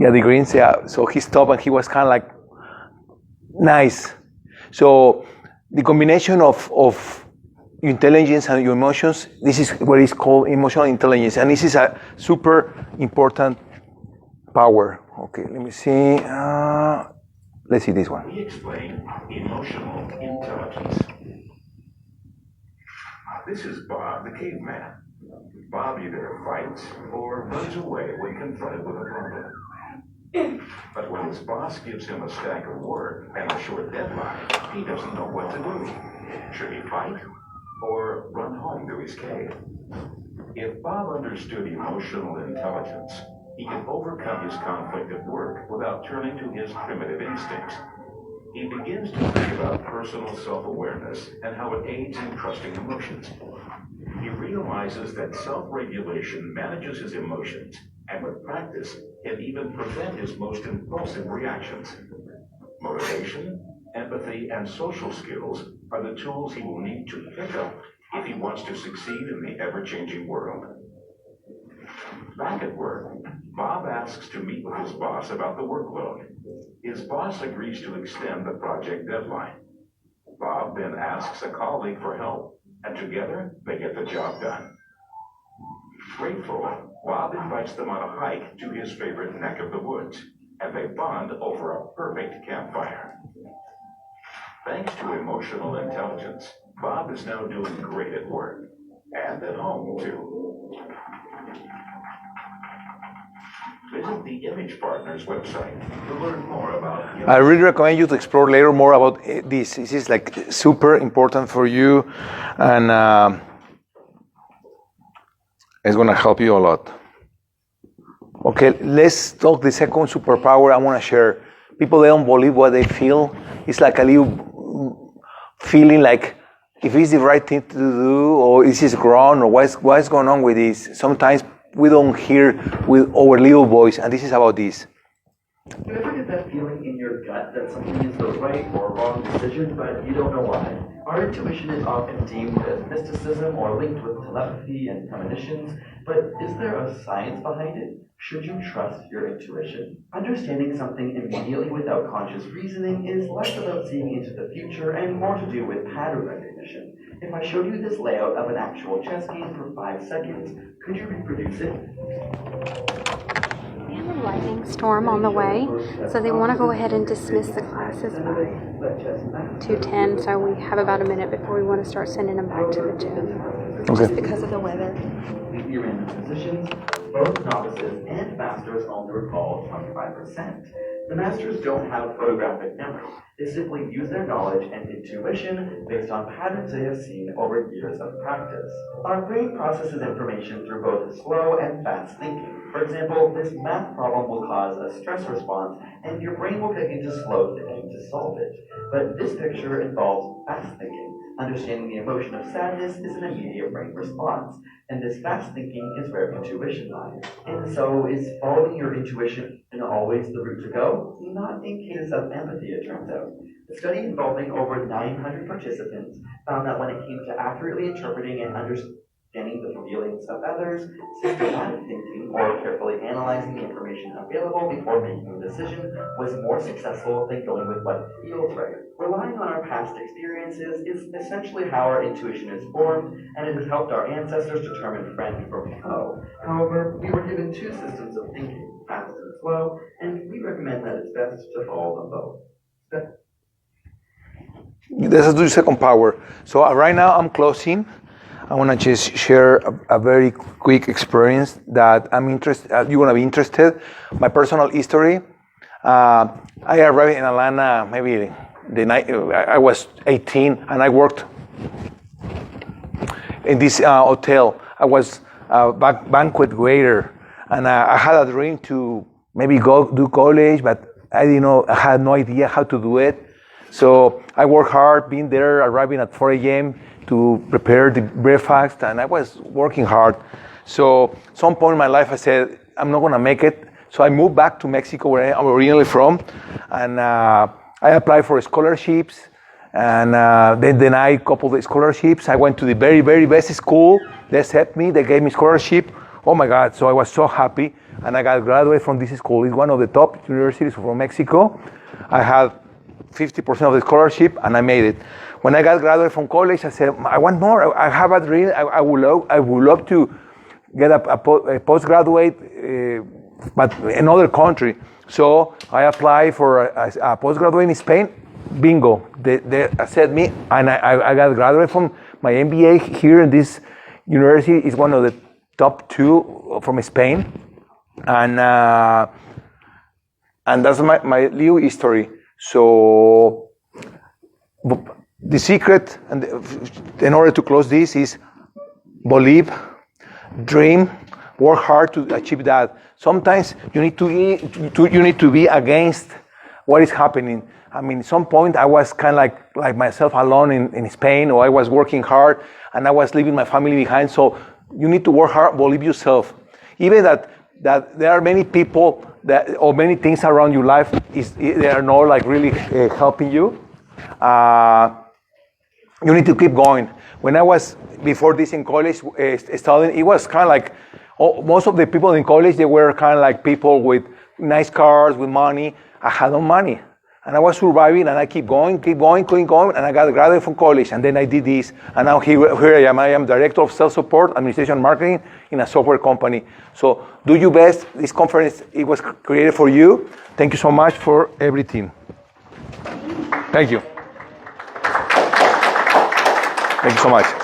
Yeah, the greens. Yeah. So he stopped and he was kind of like, nice. So the combination of intelligence and your emotions, this is what is called emotional intelligence. And this is a super important power. Okay, let me see. Let's see this one. We explain emotional intelligence. This is Bob, the caveman. Bob either fights or runs away when confronted with a problem. But when his boss gives him a stack of work and a short deadline, he doesn't know what to do. Should he fight or run home to his cave? If Bob understood emotional intelligence, he could overcome his conflict at work without turning to his primitive instincts. He begins to think about personal self-awareness and how it aids in trusting emotions. He realizes that self-regulation manages his emotions, and with practice, can even prevent his most impulsive reactions. Motivation, empathy, and social skills are the tools he will need to pick up if he wants to succeed in the ever-changing world. Back at work, Bob asks to meet with his boss about the workload. His boss agrees to extend the project deadline. Bob then asks a colleague for help, and together they get the job done. Grateful, Bob invites them on a hike to his favorite neck of the woods, and they bond over a perfect campfire. Thanks to emotional intelligence, Bob is now doing great at work, and at home too. Visit the Image Partners website to learn more about. I really recommend you to explore later more about this. This is like super important for you, and it's gonna help you a lot. Okay, let's talk the second superpower I want to share. People, they don't believe what they feel. It's like a little feeling like if it's the right thing to do, or is this wrong, or what's going on with this. Sometimes we don't hear with our little voice, and this is about this. You ever get that feeling in your gut that something is the right or wrong decision, but you don't know why? Our intuition is often deemed as mysticism or linked with telepathy and premonitions, but is there a science behind it? Should you trust your intuition? Understanding something immediately without conscious reasoning is less about seeing into the future and more to do with pattern recognition. If I showed you this layout of an actual chess game for 5 seconds, could you reproduce it? We have a lightning storm on the way, so they want to go ahead and dismiss the classes by 2:10, so we have about a minute before we want to start sending them back to the gym. Okay. Just because of the weather. Completely random positions, both novices and masters only recall 25%. The masters don't have photographic memory. They simply use their knowledge and intuition based on patterns they have seen over years of practice. Our brain processes information through both slow and fast thinking. For example, this math problem will cause a stress response, and your brain will kick into slow thinking to solve it. But this picture involves fast thinking. Understanding the emotion of sadness is an immediate brain response, and this fast thinking is where intuition lies. And so, is following your intuition always the route to go? Not in cases of empathy, it turns out. A study involving over 900 participants found that when it came to accurately interpreting and understanding the feelings of others, systematic thinking, or carefully analyzing the information available before making a decision was more successful than going with what feels right. Relying on our past experiences is essentially how our intuition is formed, and it has helped our ancestors determine friend from foe. However, we were given 2 systems of thinking, fast and slow, and we recommend that it's best to follow them both. This is the second power. So right now I'm closing. I want to just share a very quick experience that I'm interested. You're going to be interested. My personal history. I arrived in Atlanta maybe the night I was 18, and I worked in this hotel. I was a banquet waiter, and I had a dream to maybe go do college, but I didn't know. I had no idea how to do it. So I worked hard, being there, arriving at 4 a.m. to prepare the breakfast, and I was working hard. So some point in my life, I said, I'm not going to make it. So I moved back to Mexico, where I'm originally from, and I applied for scholarships, and they denied a couple of scholarships. I went to the very, very best school. They accepted me. They gave me scholarship. Oh my God! So I was so happy. and I got graduated from this school. It's one of the top universities from Mexico. I had 50% of the scholarship, and I made it. When I got graduated from college, I said, I want more. I have a dream. I would love to get a postgraduate, but in another country. So I applied for a postgraduate in Spain. Bingo. They accepted me, and I got graduated from my MBA here in this university. It's one of the top 2 from Spain, and that's my little history. So the secret, and in order to close this, is believe, dream, work hard to achieve that. Sometimes you need to be against what is happening. I mean, at some point I was kind of like myself alone in Spain, or I was working hard and I was leaving my family behind. So you need to work hard, believe yourself. Even that there are many people or many things around your life they are not like really helping you. You need to keep going. When I was before this in college studying, it was kind of like most of the people in college, they were kind of like people with nice cars, with money. I had no money. And I was surviving, and I keep going, and I got graduated from college, and then I did this, and now here I am. I am director of sales support, administration, and marketing in a software company. So do your best. This conference, it was created for you. Thank you so much for everything. Thank you. Thank you so much.